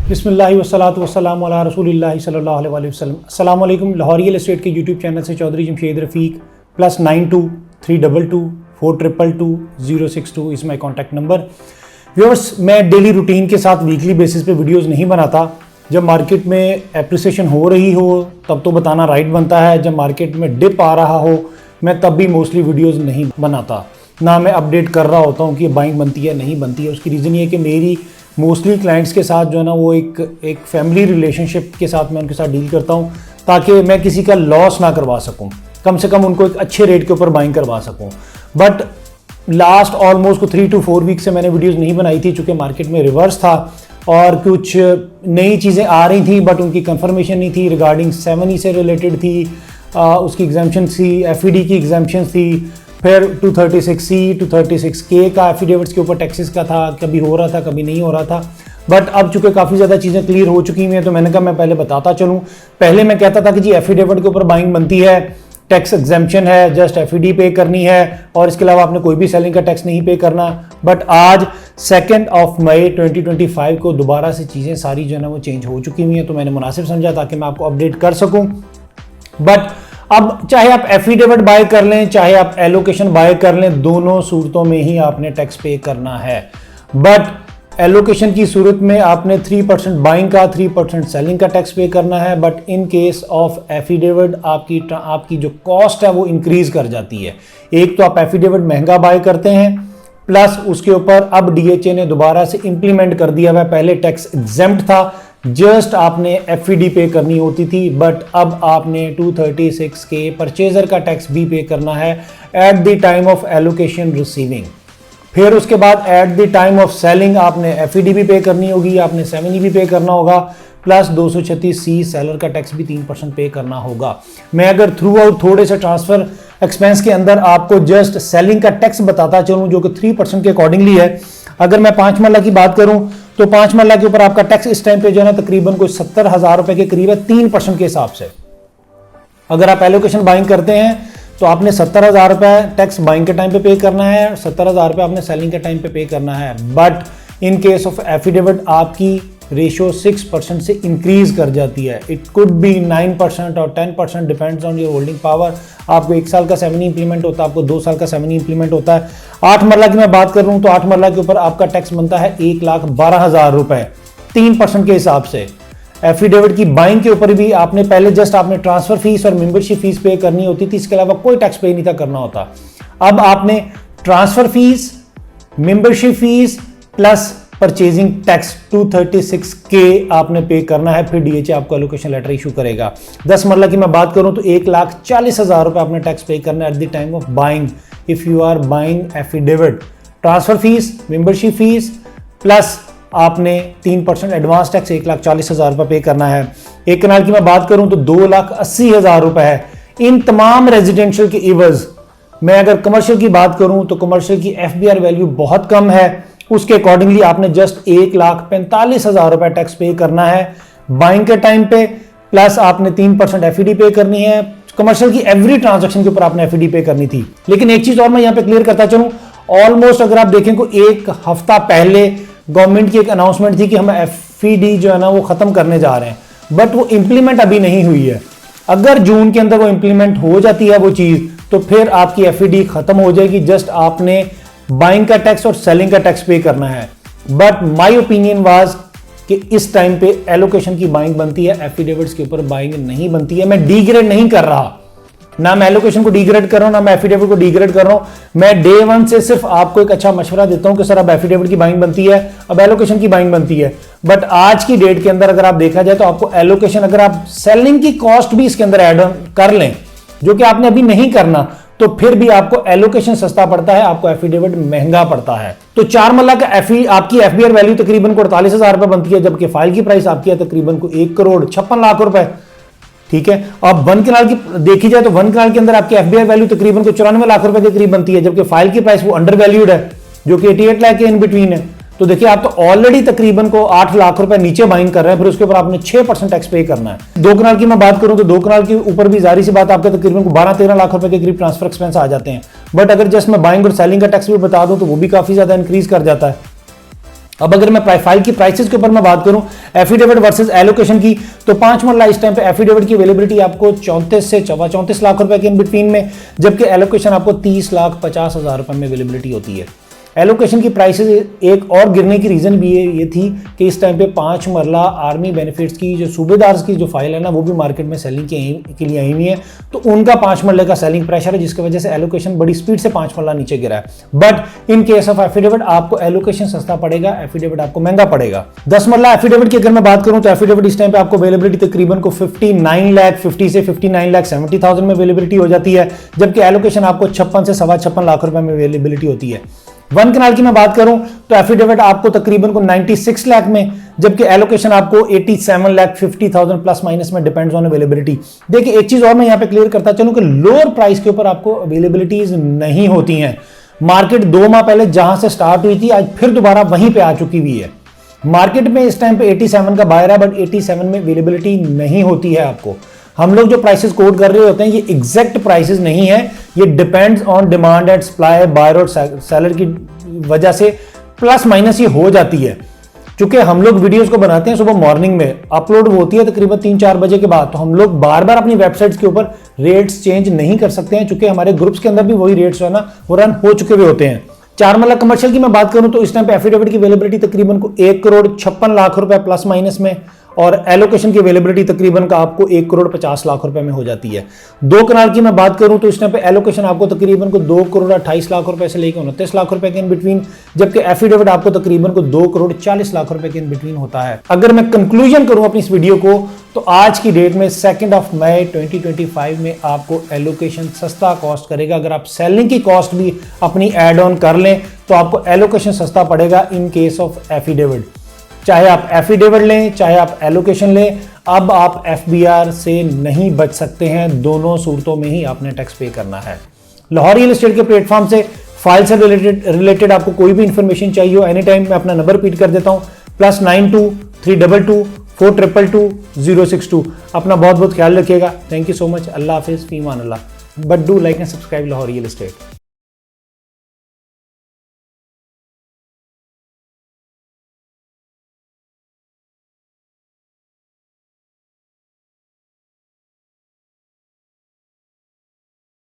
बिस्मिल्लाहि वस्सलातु वस्सलामु अला रसूलिल्लाहि सल्लल्लाहु अलैहि वसल्लम। अस्सलाम वालेकुम। लाहौर रियल एस्टेट के यूट्यूब चैनल से चौधरी जमशेद रफ़ीक +9232224062 is my contact number. Viewers, मैं डेली रूटीन के साथ वीकली बेसिस पे वीडियोस नहीं बनाता। जब मार्केट में एप्रिसिएशन हो रही हो तब तो बताना राइट बनता है, जब मार्केट में डिप आ रहा हो मैं तब भी मोस्टली वीडियोस नहीं बनाता, ना मैं अपडेट कर रहा होता हूँ कि बाइंग बनती है नहीं बनती है। उसकी रीज़न ये है कि मेरी मोस्टली क्लाइंट्स के साथ जो है ना वो एक फैमिली रिलेशनशिप के साथ मैं उनके साथ डील करता हूँ ताकि मैं किसी का लॉस ना करवा सकूँ, कम से कम उनको एक अच्छे रेट के ऊपर बाइंग करवा सकूँ। बट लास्ट ऑलमोस्ट को 3 to 4 वीक से मैंने वीडियोस नहीं बनाई थी चूँकि मार्केट में रिवर्स था और कुछ नई चीज़ें आ रही थी बट उनकी कंफर्मेशन नहीं थी। रिगार्डिंग 7E से रिलेटेड थी, उसकी एग्जाम्पशन थी, FED की एग्जाम्पशन थी, फिर 236C 236K का एफिडेविट्स के ऊपर टैक्सेस का था, कभी हो रहा था कभी नहीं हो रहा था। बट अब चूंकि काफ़ी ज़्यादा चीज़ें क्लियर हो चुकी हैं तो मैंने कहा मैं पहले बताता चलूँ। पहले मैं कहता था कि जी एफिडेविट के ऊपर बाइंग बनती है, टैक्स एग्जेम्पशन है, जस्ट FED पे करनी है और इसके अलावा आपने कोई भी सेलिंग का टैक्स नहीं पे करना। बट आज 2 मई 2025 को दोबारा से चीज़ें सारी जो है ना वो चेंज हो चुकी हुई हैं, तो मैंने मुनासिब समझा ताकि मैं आपको अपडेट कर सकूँ। बट अब चाहे आप एफिडेविट बाय कर लें चाहे आप एलोकेशन बाय कर लें, दोनों सूरतों में ही आपने टैक्स पे करना है। बट एलोकेशन की सूरत में आपने 3% बाइंग का 3% सेलिंग का टैक्स पे करना है। But in case of affidavit आपकी जो कॉस्ट है वो इंक्रीज कर जाती है। एक तो आप एफिडेविट महंगा बाय करते हैं, प्लस उसके ऊपर अब DHA ने दोबारा से इंप्लीमेंट कर दिया हुआ है। पहले टैक्स एग्जेम्प्ट था, जस्ट आपने FED पे करनी होती थी, बट अब आपने 236K परचेजर का टैक्स भी पे करना है at the time of allocation receiving. फिर उसके बाद eight the time of selling आपने FED भी पे करनी होगी, आपने 7E भी पे करना होगा, प्लस 236C सेलर का टैक्स भी 3% पे करना होगा। मैं अगर थ्रू आउट थोड़े से ट्रांसफर एक्सपेंस के अंदर आपको जस्ट सेलिंग का टैक्स बताता चलूँ जो कि 3% के अकॉर्डिंगली है। अगर मैं 5 मरला की बात करूं तो 5 मरला के ऊपर आपका टैक्स इस टाइम पे जो है ना तकरीबन कोई 70,000 रुपए के करीब है 3% के हिसाब से। अगर आप एलोकेशन बाइंग करते हैं तो आपने 70,000 रुपए टैक्स बाइंग के टाइम पे करना है, 70,000 रुपए आपने सेलिंग के टाइम पे करना है। But in case of affidavit आपकी रेशियो 6% से इंक्रीज कर जाती है। इट कुड बी 9% और 10%, depends on your holding power. आपको 1 साल का 7E इंप्लीमेंट होता है, आपको 2 साल का 7E इंप्लीमेंट होता है। 8 मरला की मैं बात कर रहा हूं तो 8 मरला के ऊपर आपका टैक्स बनता है 1,12,000 रुपए 3% के हिसाब से। एफिडेविट की बाइंग के ऊपर भी आपने पहले जस्ट आपने ट्रांसफर फीस और मेंबरशिप फीस पे करनी होती थी, इसके अलावा कोई टैक्स पे नहीं था करना होता। अब आपने transfer fees, membership fees plus purchasing tax 236K आपने पे करना है, फिर DHA आपको एलोकेशन लेटर इशू करेगा। 10 मरला की मैं बात करूं तो 1,40,000 रुपए आपने टैक्स पे करना है at the time of buying if you are buying affidavit. Transfer fees, membership fees plus आपने 3% एडवांस टैक्स 1,40,000 रुपए पे करना है। एक कनाल की मैं बात करूं तो 2,80,000 रुपए है। इन तमाम रेजिडेंशियल के इवज मैं अगर कमर्शियल की बात करूं तो कमर्शियल की FBR वैल्यू बहुत कम है, उसके अकॉर्डिंगली आपने जस्ट 1,45,000 रुपए टैक्स पे करना है बाइंग के टाइम पे, प्लस आपने 3% FED पे करनी है। कमर्शियल की एवरी ट्रांजैक्शन के ऊपर आपने FED पे करनी थी। लेकिन एक चीज और मैं यहां पे क्लियर करता चलूं, ऑलमोस्ट अगर आप देखें को 1 हफ्ता पहले गवर्नमेंट की एक अनाउंसमेंट थी कि हम FED जो है ना वो खत्म करने जा रहे हैं, बट वो इंप्लीमेंट अभी नहीं हुई है। अगर जून के अंदर वो इंप्लीमेंट हो जाती है वो चीज तो फिर आपकी FED खत्म हो जाएगी, जस्ट आपने बाइंग का टैक्स और सेलिंग का टैक्स पे करना है। बट माय ओपिनियन वाज कि इस टाइम पे एलोकेशन की बाइंग बनती है, एफिडेविट्स के ऊपर बाइंग नहीं बनती है। मैं डीग्रेड नहीं कर रहा, ना मैं एलोकेशन को डीग्रेड कर रहा हूं ना मैं एफिडेविट को डीग्रेड कर रहा हूं। मैं डे 1 से सिर्फ आपको एक अच्छा मशवरा देता हूं कि सर अब एफिडेविट की बाइंग बनती है, अब एलोकेशन की बाइंग बनती है। बट आज की डेट के अंदर अगर आप देखा जाए तो आपको एलोकेशन, अगर आप सेलिंग की कॉस्ट भी इसके अंदर एड ऑन कर लें जो कि आपने अभी नहीं करना, तो फिर भी आपको एलोकेशन सस्ता पड़ता है, आपको एफिडेविट महंगा पड़ता है। तो 4 मरला का आपकी FBR वैल्यू तकरीबन 48,000 रुपए बनती है, जबकि फाइल की प्राइस आपकी है तकरीबन को 1,56,00,000 रुपए। ठीक है, अब 1 कनाल की देखी जाए तो 1 कनाल के अंदर आपकी FBR वैल्यू तकरीबन को 94 लाख रुपए के करीब बनती है, जबकि फाइल की प्राइस वो अंडर वैल्यूड है जो कि 88 लाख के इन बिटवीन है। तो देखिए आप तो ऑलरेडी तकरीबन को 8 लाख रुपए नीचे बाइंग कर रहे हैं, फिर उसके ऊपर आपने 6% टैक्स पे करना है। 2 कनाल की मैं बात करूं तो 2 कनाल के ऊपर भी जारी सी बात आपके तकरीबन को 12-13 लाख रुपए के करीब ट्रांसफर एक्सपेंस आ जाते हैं। बट अगर जस्ट मैं बाइंग और सेलिंग का टैक्स भी बता दूं तो वो भी काफी ज्यादा इंक्रीज कर जाता है। अब अगर मैं फाइल की प्राइसेस के ऊपर मैं बात करूं एफिडेविट वर्सेस एलोकेशन की, तो 5 मरला इस टाइम पे एफिडेविट की अवेलेबिलिटी आपको 34 से 34 लाख रुपए के इन बिटवीन में, जबकि एलोकेशन आपको 30,50,000 रुपए में अवेलेबिलिटी होती है। एलोकेशन की प्राइसेस एक और गिरने की रीजन भी ये थी कि इस टाइम पे 5 मरला आर्मी बेनिफिट्स की जो सूबेदार की जो फाइल है ना, वो भी मार्केट में सेलिंग के लिए आई हुई है, तो उनका 5 मरले का सेलिंग प्रेशर है, जिसकी वजह से एलोकेशन बड़ी स्पीड से 5 मरला नीचे गिरा है। But in case of affidavit आपको एलोकेशन सस्ता पड़ेगा, एफिडेविट आपको महंगा पड़ेगा। 10 मरला एफिडेविट की अगर मैं बात करूं तो एफिडेविट इस टाइम पे आपको अवेलेबिलिटी तकरीबन को 59,50,000 से 59,70,000 में अवेलेबिलिटी हो जाती है, जबकि एलोकेशन आपको 56 से 56.25 लाख रुपए में अवेलेबिलिटी होती है। 1 कनाल की मैं बात करूं तो एफिडेविट आपको तकरीबन को 96 लाख में, जबकि एलोकेशन आपको 87,50,000 प्लस माइनस में, डिपेंड्स ऑन अवेलेबिलिटी। देखिए एक चीज और मैं यहां पे क्लियर करता चलूं कि लोअर प्राइस के ऊपर आपको अवेलेबिलिटीज नहीं होती हैं। मार्केट 2 माह पहले जहां से स्टार्ट हुई थी, आज फिर दोबारा वहीं पे आ चुकी हुई है। मार्केट में इस टाइम पे 87 का बायर है, बट 87 में अवेलेबिलिटी नहीं होती है आपको। हम लोग जो प्राइसेस कोट कर रहे होते हैं ये एग्जैक्ट प्राइसेस नहीं है, ये depends on demand and supply, buyer और सेलर की वजह से प्लस माइनस ये हो जाती है। क्योंकि हम लोग वीडियोस को बनाते हैं सुबह मॉर्निंग में, अपलोड होती है तकरीबन 3-4 बजे के बाद, तो हम लोग बार बार अपनी वेबसाइट्स के ऊपर रेट्स चेंज नहीं कर सकते हैं, क्योंकि हमारे ग्रुप्स के अंदर भी वही रेट्स है ना, वो रन हो चुके हुए होते हैं। 4 मरला कमर्शियल की मैं बात करूं तो इस टाइम पे एफिडेविट की अवेलेबिलिटी तकरीबन को 1,56,00,000 रुपए प्लस माइनस में, और एलोकेशन की अवेलेबिलिटी तकरीबन का आपको 1,50,00,000 रुपए में हो जाती है। 2 कनाल की मैं बात करूं तो इस टाइम पे एलोकेशन आपको तकरीबन को 2,28,00,000 रुपए से लेकर 29 लाख रुपए के इन बिटवीन, जबकि एफिडेविट आपको तकरीबन को 2,40,00,000 रुपए के इन बिटवीन होता है। अगर मैं कंक्लूजन करूं अपनी इस वीडियो को, तो आज की डेट में 2 मई 2025 में आपको एलोकेशन सस्ता कॉस्ट करेगा। अगर आप सेलिंग की कॉस्ट भी अपनी एड ऑन कर लें तो आपको एलोकेशन सस्ता पड़ेगा इन केस ऑफ एफिडेविट। चाहे आप एफिडेविट लें, चाहे आप एलोकेशन लें, अब आप एफबीआर से नहीं बच सकते हैं। दोनों सूरतों में ही आपने टैक्स पे करना है। लाहौर रियल एस्टेट के प्लेटफॉर्म से फाइल से रिलेटेड आपको कोई भी इंफॉर्मेशन चाहिए हो, एनी टाइम मैं अपना नंबर रिपीट कर देता हूं, +92 322 422 062। अपना बहुत बहुत ख्याल रखिएगा। Thank you so much. अल्लाह हाफिज़, फी मान अल्लाह। But do like and subscribe Lahore real estate.